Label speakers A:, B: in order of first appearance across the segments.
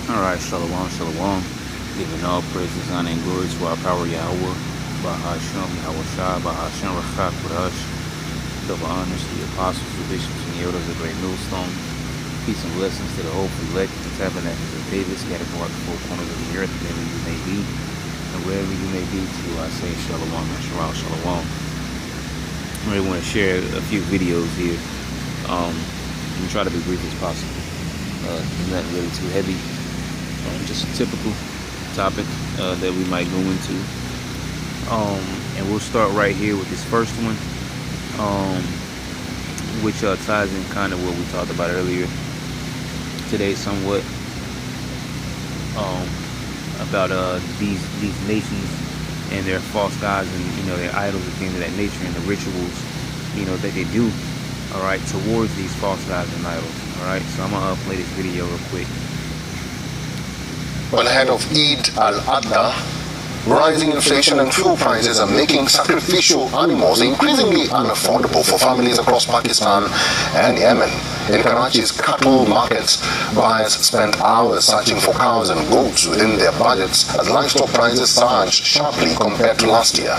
A: Alright, shalom, shalom. Giving all praises, honor, and glory to our power Yahweh, Bahasham, Yahushua, Bahasham, Rachak, Qudash. Double honors to the apostles, the bishops, and the elders of the great millstone. Peace and blessings to the hopeful elect, the tabernacles of David, scattered throughout the four corners of the earth, wherever you may be. And wherever you may be, to you I say shalom and shalom. I really want to share a few videos here. And try to be brief as possible. Nothing really too heavy. Just a typical topic that we might go into. And we'll start right here with this first one, which ties in kind of what we talked about earlier today somewhat, about these nations and their false gods and their idols and things of that nature, and the rituals that they do, all right, towards these false gods and idols. All right, so I'm gonna play this video real quick.
B: Well, ahead of Eid al-Adha, rising inflation and fuel prices are making sacrificial animals increasingly unaffordable for families across Pakistan and Yemen. In Karachi's cattle markets, buyers spent hours searching for cows and goats within their budgets as livestock prices surged sharply compared to last year.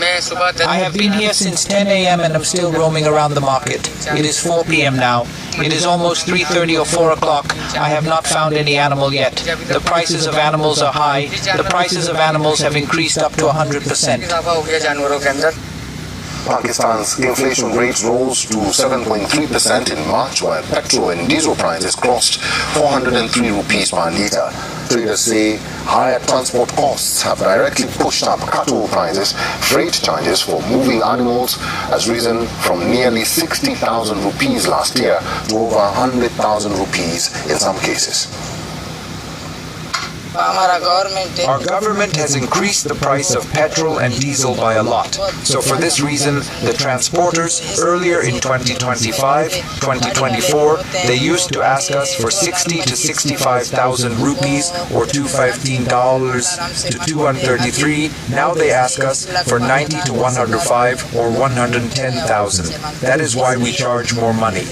C: I have been here since 10 a.m. and I'm still roaming around the market. It is 4 p.m. now. It is almost 3:30 or 4 o'clock. I have not found any animal yet. The prices of animals are high. The prices of animals have increased up to 100%.
B: Pakistan's inflation rate rose to 7.3% in March, while petrol and diesel prices crossed 403 rupees per litre. Traders say higher transport costs have directly pushed up cattle prices. Freight charges for moving animals has risen from nearly 60,000 rupees last year to over 100,000 rupees in some cases.
D: Our government has increased the price of petrol and diesel by a lot. So for this reason, the transporters earlier in 2025, 2024, they used to ask us for 60 to 65,000 rupees or $215 to 233. Now they ask us for 90 to 105 or 110,000. That is why we charge more money.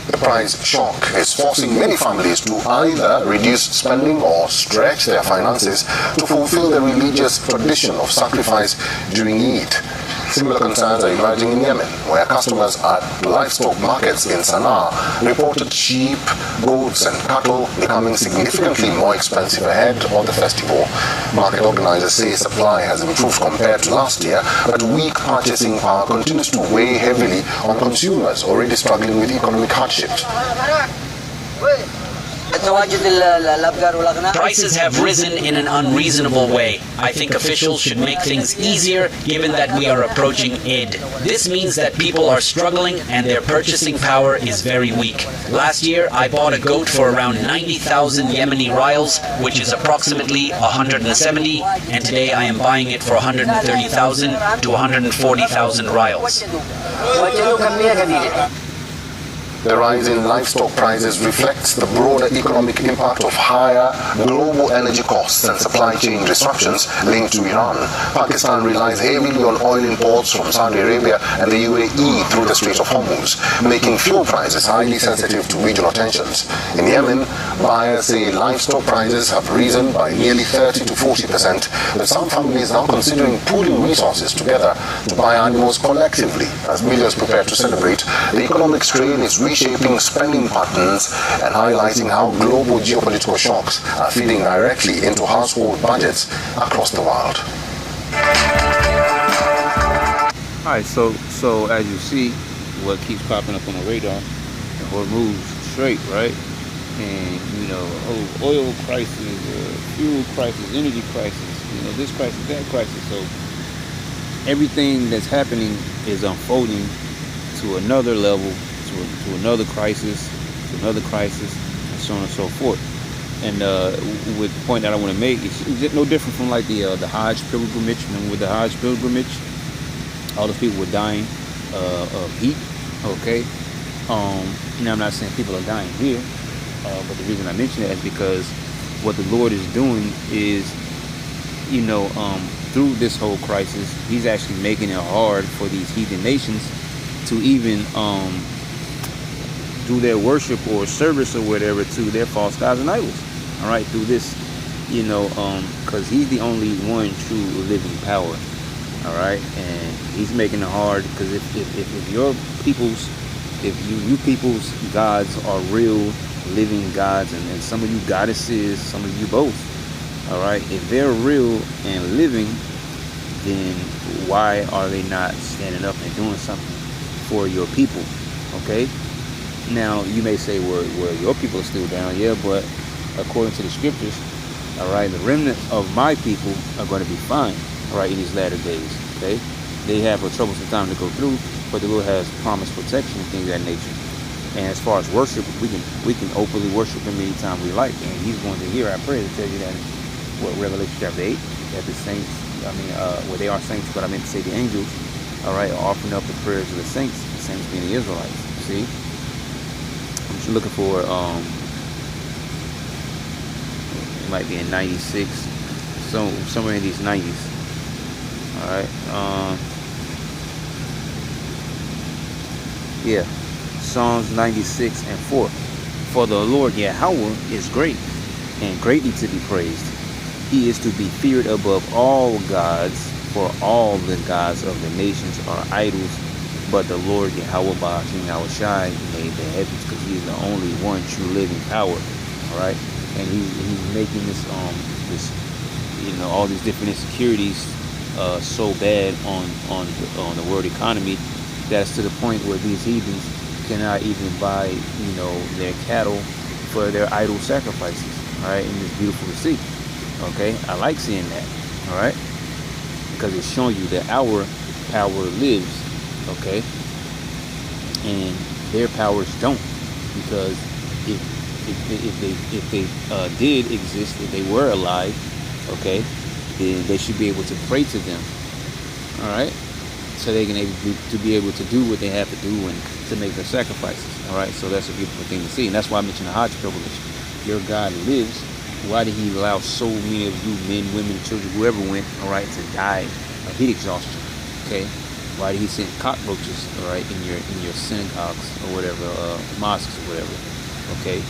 B: The price shock is forcing many families to either reduce spending or stretch their finances to fulfill the religious tradition of sacrifice during Eid. Similar concerns are emerging in Yemen, where customers at livestock markets in Sana'a reported sheep, goats and cattle becoming significantly more expensive ahead of the festival. Market organizers say supply has improved compared to last year, but weak purchasing power continues to weigh heavily on consumers already struggling with economic hardships.
E: Prices have risen in an unreasonable way. I think officials should make things easier given that we are approaching Eid. This means that people are struggling and their purchasing power is very weak. Last year, I bought a goat for around 90,000 Yemeni rials, which is approximately 170, and today I am buying it for 130,000 to 140,000 rials.
B: The rise in livestock prices reflects the broader economic impact of higher global energy costs and supply chain disruptions linked to Iran. Pakistan relies heavily on oil imports from Saudi Arabia and the UAE through the Strait of Hormuz, making fuel prices highly sensitive to regional tensions. In Yemen, buyers say livestock prices have risen by nearly 30 to 40%, with some families now considering pooling resources together to buy animals collectively. As millions prepare to celebrate, the economic strain is reshaping spending patterns and highlighting how global geopolitical shocks are feeding directly into household budgets across the world.
A: Alright, so as you see, what keeps popping up on the radar, Hormuz Strait, right? And oil crisis, fuel crisis, energy crisis, this crisis, that crisis. So everything that's happening is unfolding to another level, to another crisis, and so on and so forth. And with the point that I want to make, it's no different from like the Hajj pilgrimage. Remember with the Hajj pilgrimage, all those people were dying of heat. Okay. Now I'm not saying people are dying here, but the reason I mention that is because what the Lord is doing is, through this whole crisis, He's actually making it hard for these heathen nations to even do their worship or service or whatever to their false gods and idols. All right, through this, because he's the only one true living power. All right, and he's making it hard because if your people's, if you people's gods are real living gods, and some of you goddesses, some of you both, all right, if they're real and living, then why are they not standing up and doing something for your people? Okay, now you may say, well your people are still down. Yeah, but according to the scriptures, all right, the remnant of my people are going to be fine, all right, in these latter days. Okay, they have a troublesome time to go through, but the Lord has promised protection and things of that nature. And as far as worship, we can openly worship him anytime we like, and he's going to hear our prayer. To tell you that Revelation chapter 8, that the saints, well, they are saints, but I meant to say the angels, all right, are offering up the prayers of the saints being the Israelites. See, I'm just looking for it might be in 96, so somewhere in these 90s. All right, yeah, Psalms 96 and 4. For the Lord Yahweh is great and greatly to be praised. He is to be feared above all gods, for all the gods of the nations are idols, but the Lord Yahweh Ba'ashim Yahushai made the heavens, because he is the only one true living power. All right, and he's making this all these different insecurities so bad on the world economy, that's to the point where these heathens cannot even buy their cattle for their idol sacrifices. All right, and it's beautiful to see. Okay, I like seeing that. All right, because it's showing you that our power lives. Okay, and their powers don't, because if they did exist, if they were alive, okay, then they should be able to pray to them. All right, so they can be able to do what they have to do and to make their sacrifices. All right, so that's a beautiful thing to see, and that's why I mentioned the Hajj pilgrimage. Your God lives. Why did he allow so many of you men, women, children, whoever went, all right, to die of heat exhaustion? Okay, why did he send cockroaches, all right, in your synagogues or whatever, mosques or whatever? Okay,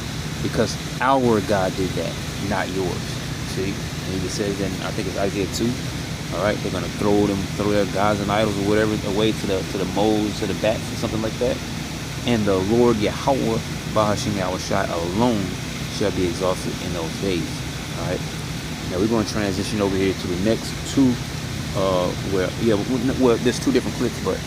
A: because our God did that, not yours. See, and he says, and I think it's Isaiah 2. All right, they're gonna throw their gods and idols or whatever away to the moles, to the bats, or something like that. And the Lord Yahweh Ba'ashim Yahushai alone shall be exalted in those days. All right. Now we're going to transition over here to the next two. Well, there's two different clips, but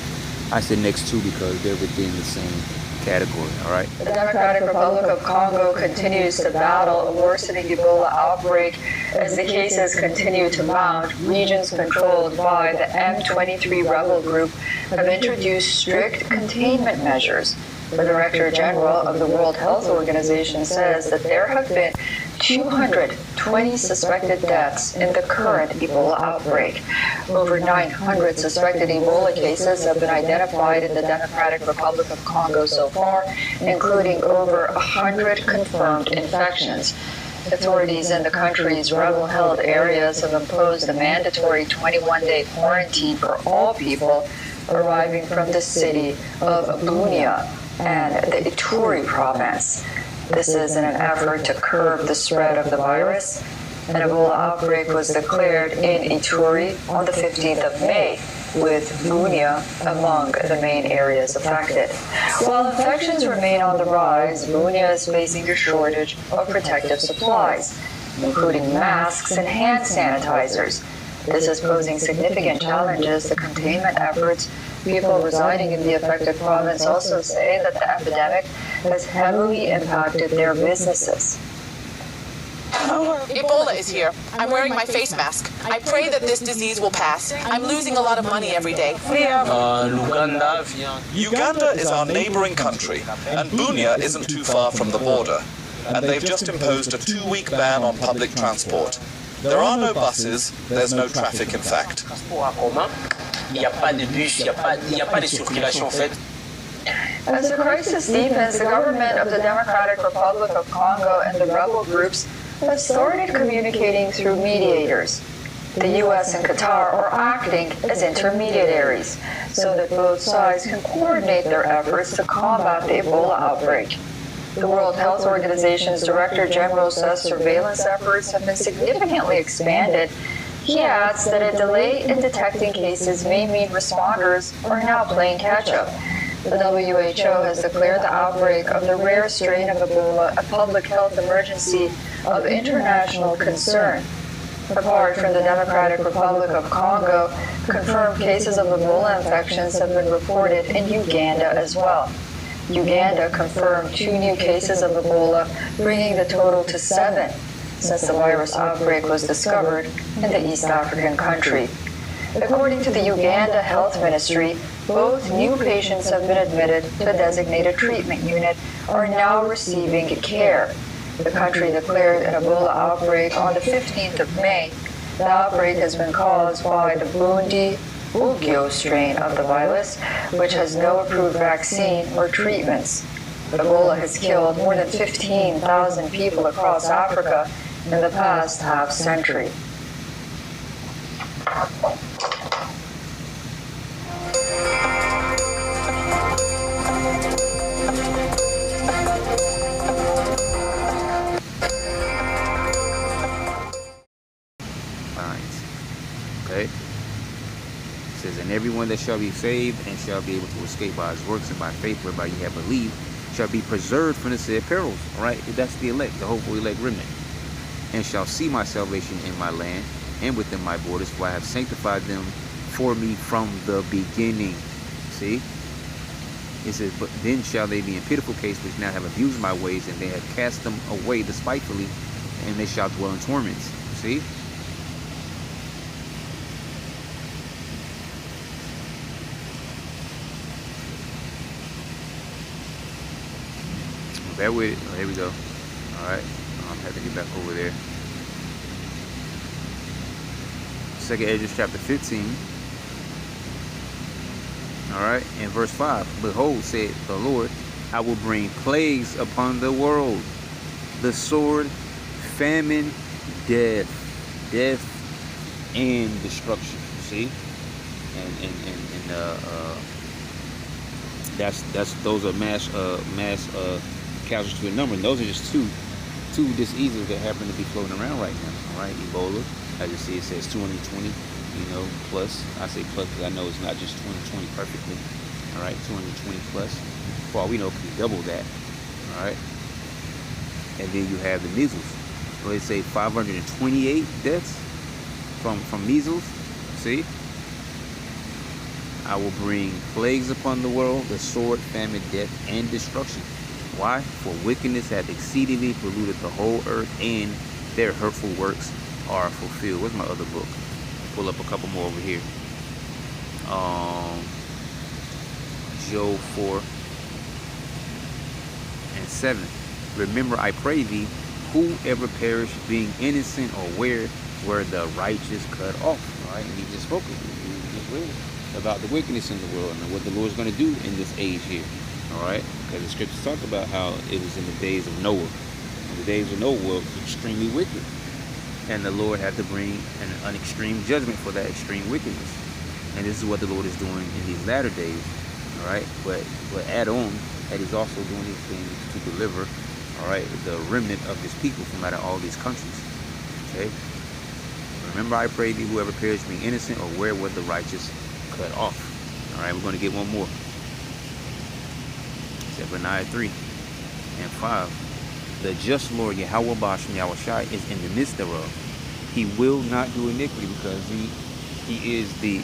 A: I said next two because they're within the same category. All right.
F: The Democratic Republic of Congo continues to battle a worsening Ebola outbreak as the cases continue to mount. Regions controlled by the M23 rebel group have introduced strict containment measures. The Director General of the World Health Organization says that there have been 220 suspected deaths in the current Ebola outbreak. Over 900 suspected Ebola cases have been identified in the Democratic Republic of Congo so far, including over 100 confirmed infections. Authorities in the country's rebel-held areas have imposed a mandatory 21-day quarantine for all people arriving from the city of Bunia and the Ituri province. This is in an effort to curb the spread of the virus. An Ebola outbreak was declared in Ituri on the 15th of May, with Bunia among the main areas affected. While infections remain on the rise, Bunia is facing a shortage of protective supplies, including masks and hand sanitizers. This is posing significant challenges to containment efforts. People residing in the affected province also say that the epidemic has heavily impacted their businesses.
G: Ebola is here. I'm wearing my face mask. I pray that this disease will pass. I'm losing a lot of money every day.
H: Uganda is our neighboring country, and Bunia isn't too far from the border. And they've just imposed a 2-week ban on public transport. There are no buses, there's no traffic in fact.
F: As the crisis deepens, the government of the Democratic Republic of Congo and the rebel groups have started communicating through mediators. The U.S. and Qatar are acting as intermediaries so that both sides can coordinate their efforts to combat the Ebola outbreak. The World Health Organization's Director General says surveillance efforts have been significantly expanded. He adds that a delay in detecting cases may mean responders are now playing catch-up. The WHO has declared the outbreak of the rare strain of Ebola a public health emergency of international concern. Apart from the Democratic Republic of Congo, confirmed cases of Ebola infections have been reported in Uganda as well. Uganda confirmed 2 new cases of Ebola, bringing the total to 7 since the virus outbreak was discovered in the East African country. According to the Uganda Health Ministry, both new patients have been admitted to a designated treatment unit are now receiving care. The country declared an Ebola outbreak on the 15th of May. The outbreak has been caused by the Bundibugyo strain of the virus, which has no approved vaccine or treatments. Ebola has killed more than 15,000 people across Africa in the past half-century.
A: Okay? It says, and everyone that shall be saved and shall be able to escape by his works and by faith whereby ye have believed shall be preserved from the said perils. Right? That's the elect, the hopeful elect remnant. And shall see my salvation in my land and within my borders, for I have sanctified them for me from the beginning. See? It says, but then shall they be in pitiful case which now have abused my ways, and they have cast them away despitefully, and they shall dwell in torments. See? Bear with it. Oh, here we go. Alright. I have to get back over there. 2nd Esdras chapter 15. Alright. In verse 5. Behold, said the Lord, I will bring plagues upon the world. The sword, famine, death, and destruction. See? Those are mass casualties in number. And those are just two diseases that happen to be floating around right now. All right, Ebola, as you see, it says 220, plus. I say plus because I know it's not just 2020 perfectly. All right, 220 plus. For all we know, it could be double that. All right, and then you have the measles. So they say 528 deaths from measles. See, I will bring plagues upon the world, the sword, famine, death, and destruction. Why? For wickedness hath exceedingly polluted the whole earth, and their hurtful works are fulfilled. Where's my other book? Pull up a couple more over here. Job 4 and 7. Remember, I pray thee, whoever perished being innocent, or where were the righteous cut off? All right, and he just spoke about the wickedness in the world and what the Lord's going to do in this age here. All right, because the scriptures talk about how it was in the days of Noah. And the days of Noah were extremely wicked, and the Lord had to bring an extreme judgment for that extreme wickedness. And this is what the Lord is doing in these latter days. All right, but add on that He's also doing these things to deliver, all right, the remnant of His people from out of all these countries. Okay. Remember, I pray thee, whoever perished being innocent, or where were the righteous cut off? All right, we're going to get one more. Zephaniah 3 and 5. The just Lord Yahweh Bashem Yahushai is in the midst thereof. He will not do iniquity, because he is the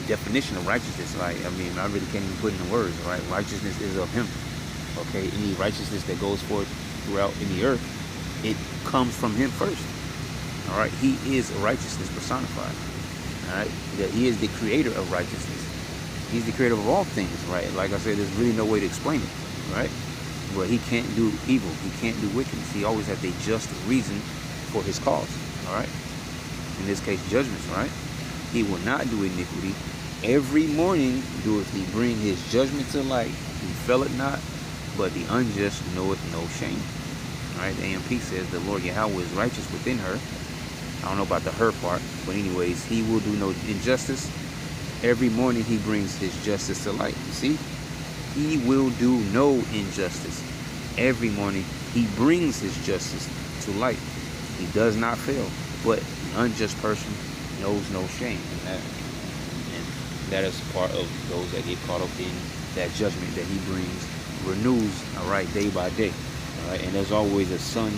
A: definition of righteousness. Like, I mean, I really can't even put in the words, right? Righteousness is of Him. Okay, any righteousness that goes forth throughout in the earth, it comes from Him first. All right, He is righteousness personified. All right, that He is the creator of righteousness. He's the creator of all things, right? Like I said, there's really no way to explain it, right? But He can't do evil. He can't do wickedness. He always has a just reason for His cause, all right? In this case, judgments, right? He will not do iniquity. Every morning doeth He bring His judgment to light. He fell it not, but the unjust knoweth no shame. All right, the AMP says the Lord Yahweh is righteous within her. I don't know about the her part, but anyways, he will do no injustice. Every morning he brings his justice to light. You see? He will do no injustice. Every morning he brings his justice to light. He does not fail. But an unjust person knows no shame. And that is part of those that get caught up in that judgment that he brings, renews, all right, day by day. All right, and there's always a sun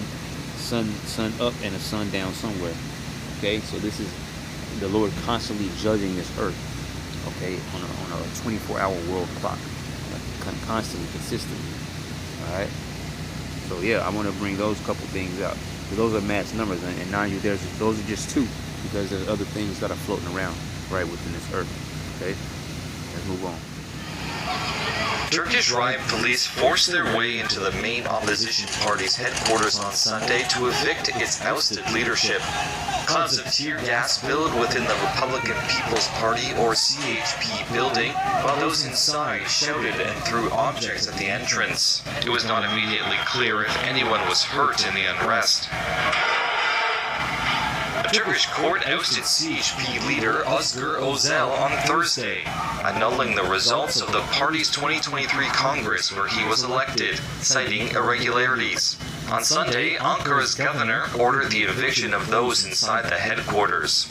A: up and a sun down somewhere. Okay, so this is the Lord constantly judging this earth. Okay, on a 24-hour world clock, constantly, consistently. All right. So yeah, I want to bring those couple things out. So those are Matt's numbers, and mind you, those are just two, because there's other things that are floating around right within this earth. Okay, let's move on.
H: Turkish riot police forced their way into the main opposition party's headquarters on Sunday to evict its ousted leadership. Clouds of tear gas billowed within the Republican People's Party, or CHP, building, while those inside shouted and threw objects at the entrance. It was not immediately clear if anyone was hurt in the unrest. A Turkish court ousted CHP leader Özgür Özel on Thursday, annulling the results of the party's 2023 Congress where he was elected, citing irregularities. On Sunday, Ankara's governor ordered the eviction of those inside the headquarters.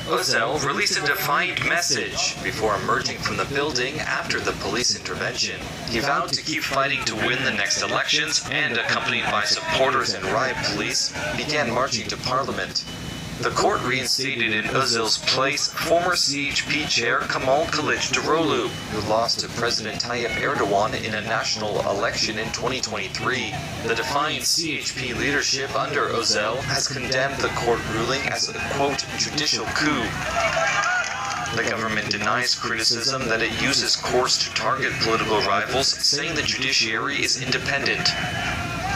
H: Özel released a defiant message before emerging from the building after the police intervention. He vowed to keep fighting to win the next elections and, accompanied by supporters and riot police, began marching to parliament. The court reinstated in Özel's place former CHP chair Kemal Kılıçdaroğlu, who lost to President Tayyip Erdogan in a national election in 2023. The defiant CHP leadership under Özel has condemned the court ruling as a, quote, judicial coup. The government denies criticism that it uses courts to target political rivals, saying the judiciary is independent.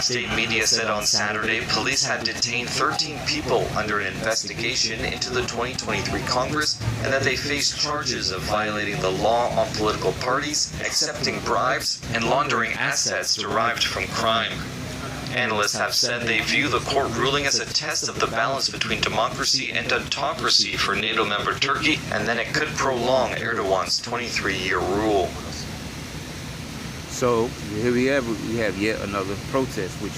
H: State media said on Saturday police had detained 13 people under an investigation into the 2023 Congress and that they faced charges of violating the law on political parties, accepting bribes, and laundering assets derived from crime. Analysts have said they view the court ruling as a test of the balance between democracy and autocracy for NATO member Turkey, and then it could prolong Erdogan's 23-year rule.
A: So here we have yet another protest, which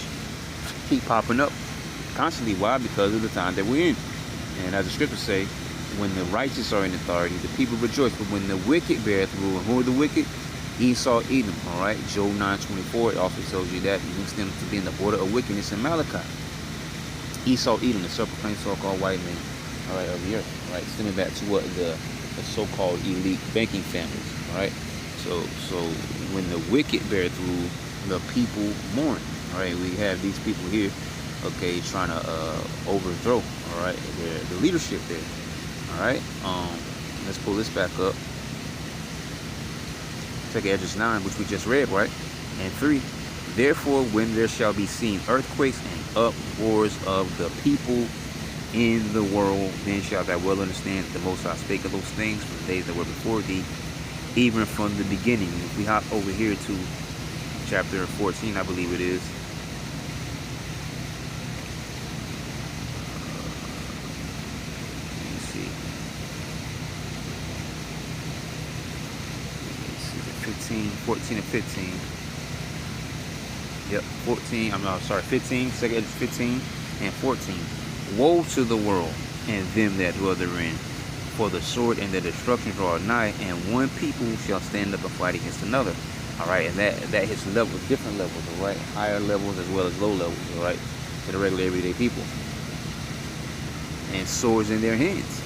A: keep popping up constantly. Why? Because of the time that we're in. And as the scriptures say, when the righteous are in authority, the people rejoice. But when the wicked beareth rule, and who are the wicked? Esau, Edom. All right, Job 9:24. It also tells you that he links them to be in the border of wickedness in Malachi. Esau, Edom, the self-proclaimed so-called white man, all right, of the earth. All right, stemming back to what the so-called elite banking families. All right. So when the wicked bear through, the people mourn. All right, we have these people here, okay, trying to overthrow, all right, the leadership there. All right, let's pull this back up. Check Esdras 9, which we just read, right? And 3. Therefore, when there shall be seen earthquakes and uproars of the people in the world, then shalt thou well understand that the Most High spake of those things from the days that were before thee, even from the beginning. If we hop over here to chapter 14, I believe it is. Let me see. 14 and 15. Yep, 14. 15. Second, 15 and 14. Woe to the world and them that dwell therein, for the sword and the destruction draw nigh, and one people shall stand up and fight against another. All right, and that hits levels, different levels, all right, higher levels as well as low levels, all right, to the regular everyday people. And swords in their hands.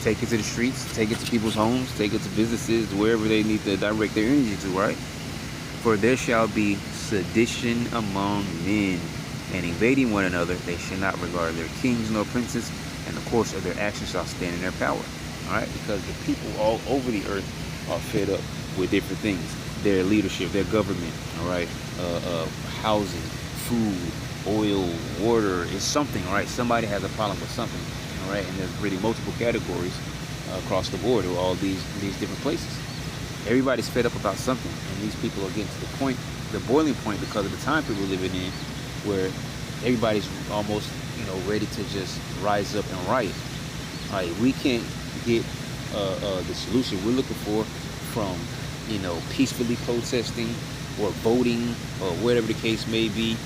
A: Take it to the streets, take it to people's homes, take it to businesses, wherever they need to direct their energy to, right? For there shall be sedition among men, and invading one another, they shall not regard their kings nor princes, and the course of their actions shall stand in their power. All right, because the people all over the earth are fed up with different things. Their leadership, their government, all right, housing, food, oil, water, is something, all right? Somebody has a problem with something, all right? And there's really multiple categories across the board of all these different places. Everybody's fed up about something, and these people are getting to the point, the boiling point, because of the time period we're living in, where everybody's almost, ready to just rise up and riot. All right, we can't get the solution we're looking for from, peacefully protesting or voting or whatever the case may be.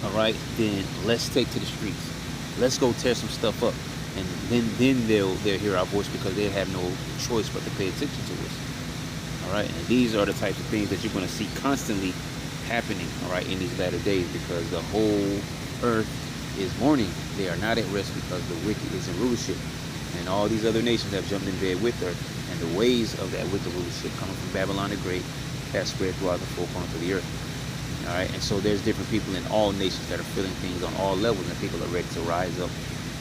A: All right, then let's take to the streets. Let's go tear some stuff up, and then they'll hear our voice, because they have no choice but to pay attention to us. All right, and these are the types of things that you're going to see constantly happening, all right, in these latter days, because the whole earth is mourning. They are not at rest because the wicked is in rulership, and all these other nations have jumped in bed with her, and the ways of that wicked rulership coming from Babylon the Great has spread throughout the four corners of the earth. All right, and so there's different people in all nations that are feeling things on all levels, and people are ready to rise up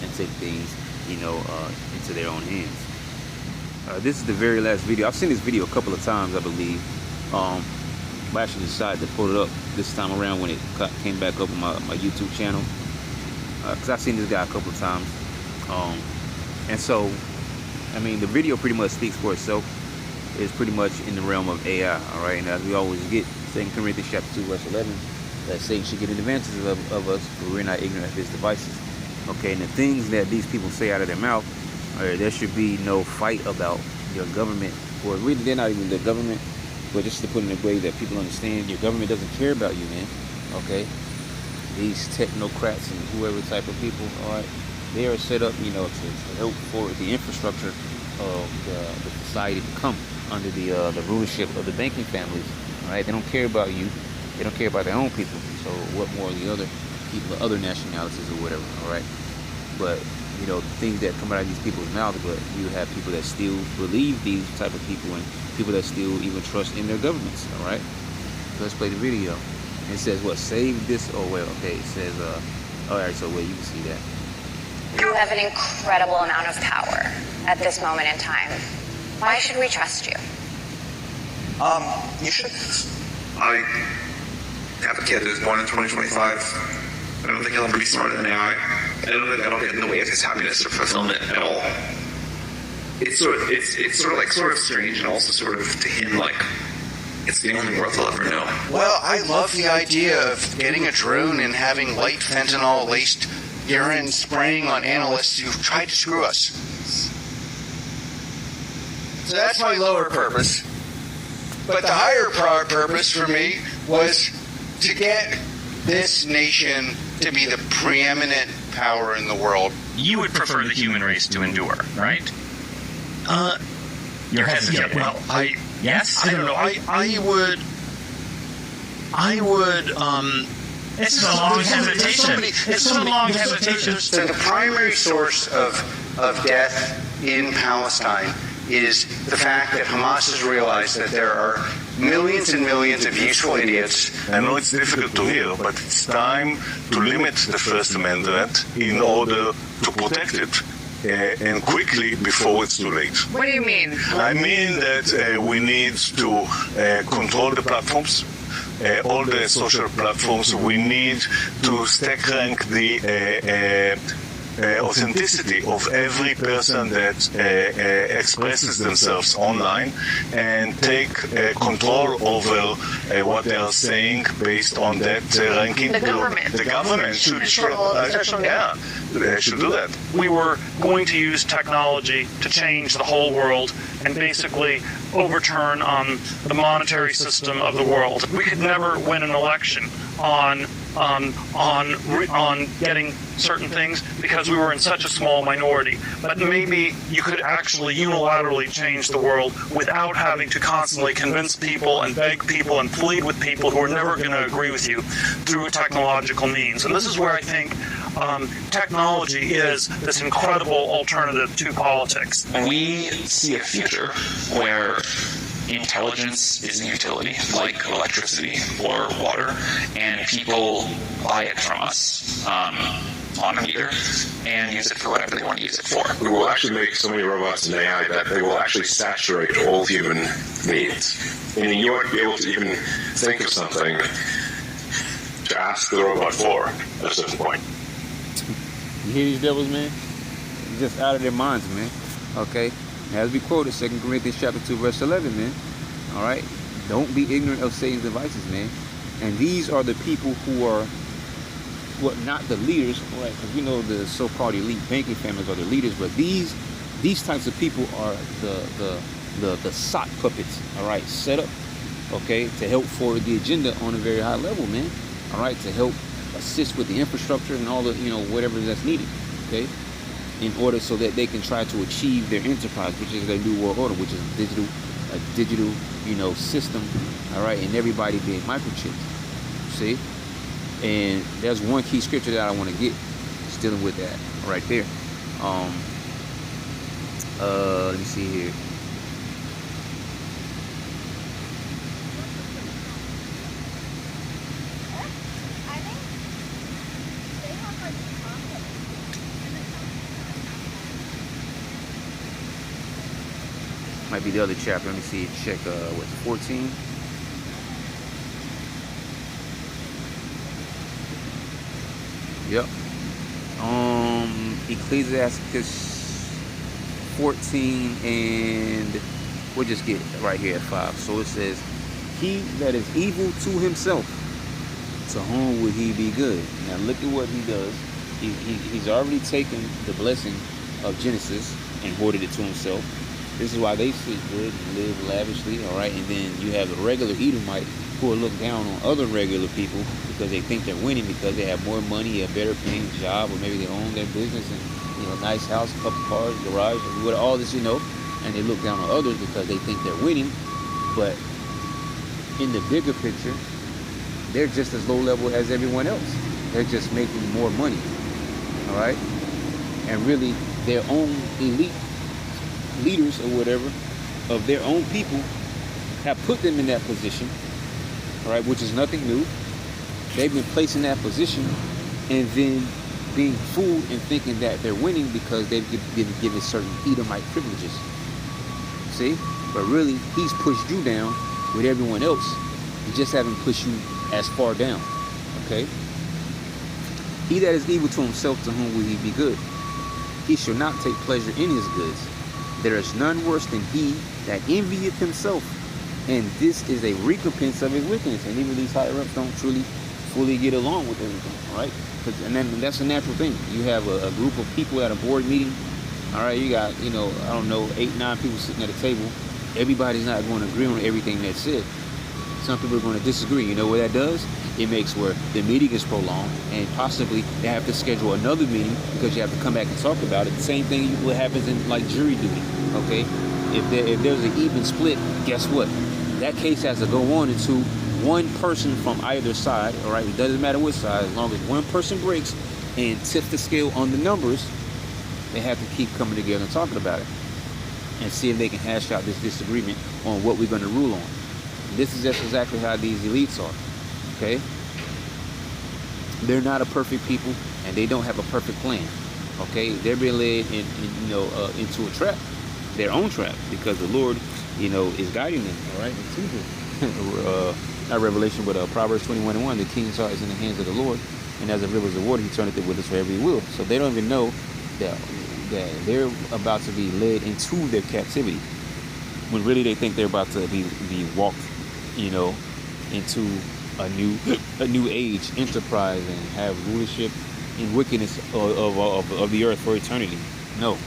A: and take things, into their own hands. This is the very last video. I've seen this video a couple of times, I believe. I actually decided to pull it up this time around when it came back up on my YouTube channel, because I've seen this guy a couple of times. And so, the video pretty much speaks for itself. It's pretty much in the realm of AI, all right? And as we always get, 2 Corinthians chapter 2, verse 11, that Satan should get advantages of us, but we're not ignorant of his devices. Okay, and the things that these people say out of their mouth, there should be no fight about your government, or really they're not even the government, but just to put it in a way that people understand, your government doesn't care about you, man. Okay, these technocrats and whoever type of people, all right, they are set up, to help for the infrastructure of the society to come under the rulership of the banking families. All right, they don't care about you. They don't care about their own people. So what more of the other people, other nationalities or whatever. All right, but things that come out of these people's mouths. But you have people that still believe these type of people, and people that still even trust in their governments. All right, so let's play the video. It says what? Save this. Oh well, okay. It says all right. So wait, you can see that.
I: You have an incredible amount of power at this moment in time. Why should we trust you?
J: You should. I have a kid who's born in 2025. I don't think he'll ever be smarter than AI. I don't think that'll get in the way of his happiness or fulfillment at all. It's sort of strange, and also sort of to him like it's the only world he'll ever know.
K: Well, I love the idea of getting a drone and having light fentanyl-laced urine spraying on analysts who've tried to screw us. So that's my lower purpose. But the higher purpose for me was to get this nation to be the preeminent power in the world.
L: You would prefer the human race to endure, right? You're hesitant.
J: Yeah, well,
L: yes?
J: I don't know. I would,
L: It's a long hesitation. It's a long hesitation.
K: So the primary source of death in Palestine is the fact that Hamas has realized that there are millions and millions of useful idiots.
M: I know it's difficult to hear, but it's time to limit the First Amendment in order to protect it. And quickly before it's too late.
G: What do you mean?
M: I mean that we need to control the platforms. All the social platforms. We need to stack rank the authenticity of every person that expresses themselves online, and take control over what they are saying based on that ranking.
G: The government.
M: The government should do that.
N: We were going to use technology to change the whole world and basically overturn the monetary system of the world. We could never win an election on getting certain things because we were in such a small minority. But maybe you could actually unilaterally change the world without having to constantly convince people and beg people and plead with people who are never going to agree with you through technological means. And this is where I think technology is this incredible alternative to politics.
L: We see a future where intelligence is a utility, like electricity or water, and people buy it from us on a meter and use it for whatever they want to use it for.
O: We will actually make so many robots and AI that they will actually saturate all human needs. Meaning you won't be able to even think of something to ask the robot for at a certain point.
A: You hear these devils, man? They're just out of their minds, man. Okay? As we quoted 2 Corinthians chapter 2, verse 11, man. All right? Don't be ignorant of Satan's devices, man. And these are the people who well, not the leaders, right? Because we know the so-called elite banking families are the leaders, but these types of people are the sock puppets, all right, set up, okay, to help forward the agenda on a very high level, man, all right, to help assist with the infrastructure and all the, whatever that's needed, okay, in order so that they can try to achieve their enterprise, which is their new world order, which is a digital, system, all right, and everybody being microchipped, see? And there's one key scripture that I want to get, just dealing with that right there. Let me see here. Might be the other chapter. Let me see. Check what's 14. Yep. Ecclesiastes 14, and we'll just get right here at 5. So it says, he that is evil to himself, to whom would he be good? Now look at what he does. He's already taken the blessing of Genesis and hoarded it to himself. This is why they sleep good and live lavishly, all right? And then you have the regular Edomite who will look down on other regular people because they think they're winning because they have more money, a better paying job, or maybe they own their business and, nice house, couple cars, garage, with all this, and they look down on others because they think they're winning. But in the bigger picture, they're just as low level as everyone else. They're just making more money, all right? And really, their own elite leaders or whatever of their own people have put them in that position, all right, which is nothing new. They've been placed in that position and then being fooled and thinking that they're winning because they've been given certain Edomite privileges. See? But really, he's pushed you down with everyone else. He just haven't pushed you as far down. Okay? He that is evil to himself, to whom will he be good? He shall not take pleasure in his goods. There is none worse than he that envieth himself, and this is a recompense of his wickedness. And even these higher ups don't truly fully get along with everything, all right? And then that's a natural thing. You have a group of people at a board meeting, all right? You got, 8, 9 people sitting at a table. Everybody's not going to agree on everything that's said. Some people are going to disagree. You know what that does? It makes where the meeting is prolonged, and possibly they have to schedule another meeting because you have to come back and talk about it. The same thing what happens in like jury duty, okay? If there's an even split, guess what? That case has to go on into one person from either side, all right? It doesn't matter which side, as long as one person breaks and tips the scale on the numbers, they have to keep coming together and talking about it and see if they can hash out this disagreement on what we're going to rule on. This is just exactly how these elites are, okay? They're not a perfect people, and they don't have a perfect plan, okay? They're being led into a trap, their own trap, because the Lord, is guiding them, all right? Not Revelation, but Proverbs 21:1, the king's heart is in the hands of the Lord, and as the rivers of water, he turneth it whithersoever he will. So they don't even know that they're about to be led into their captivity, when really they think they're about to be walked, into a new age enterprise and have rulership and wickedness of the earth for eternity. No.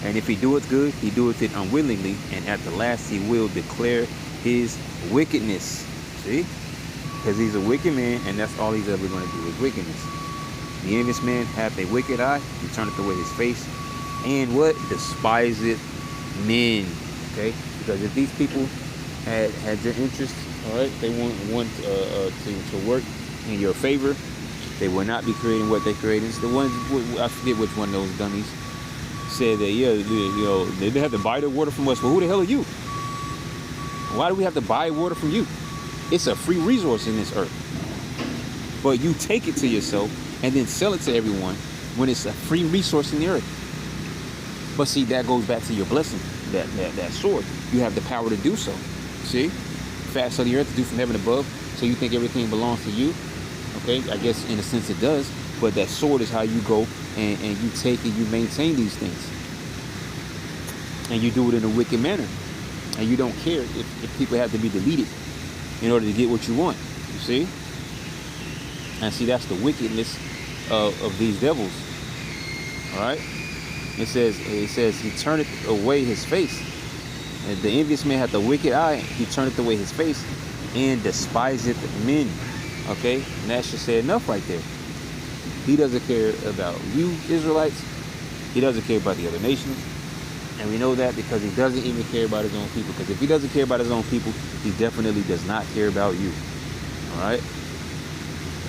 A: And if he doeth good, he doeth it unwillingly, and at the last he will declare his wickedness. See? Because he's a wicked man, and that's all he's ever going to do is wickedness. The envious man hath a wicked eye, he turneth away his face, and what? Despiseth men. Okay? Because if these people had your interest, all right, they want to work in your favor, they will not be creating what they created. It's the ones, I forget which one of those dummies said that, they have to buy their water from us. Well, who the hell are you? Why do we have to buy water from you? It's a free resource in this earth. But you take it to yourself and then sell it to everyone when it's a free resource in the earth. But see, that goes back to your blessing, that sword. You have the power to do so. See? Facts of the earth, do from heaven above. So you think everything belongs to you? Okay, I guess in a sense it does. But that sword is how you go and you take and you maintain these things. And you do it in a wicked manner. And you don't care if people have to be deleted in order to get what you want. You see? And see, that's the wickedness of these devils. All right. It says he turneth away his face. And the envious man hath a wicked eye. He turneth away his face and despiseth men. Okay, and that should say enough right there. He doesn't care about you Israelites. He doesn't care about the other nations. And we know that because he doesn't even care about his own people. Because if he doesn't care about his own people, he definitely does not care about you. All right.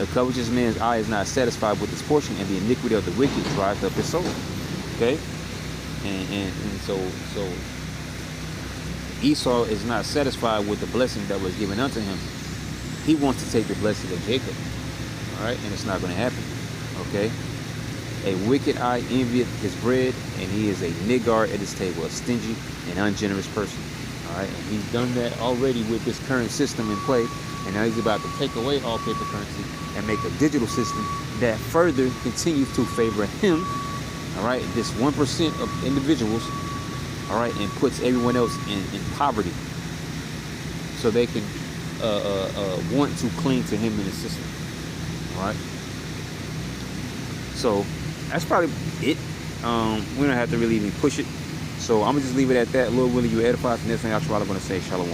A: A covetous man's eye is not satisfied with his portion, and the iniquity of the wicked dries up his soul. Okay, and so Esau is not satisfied with the blessing that was given unto him. He wants to take the blessing of Jacob. All right, and it's not going to happen. Okay. A wicked eye envieth his bread, and he is a niggard at his table, a stingy and ungenerous person. All right, and he's done that already with this current system in play, and now he's about to take away all paper currency and make a digital system that further continues to favor him. All right, this 1% of individuals. All right, and puts everyone else in poverty, so they can want to cling to him in the system. All right. So that's probably it. We don't have to really even push it. So I'm gonna just leave it at that. Lord willing, you edify. And next thing I'm going to say, Shalom.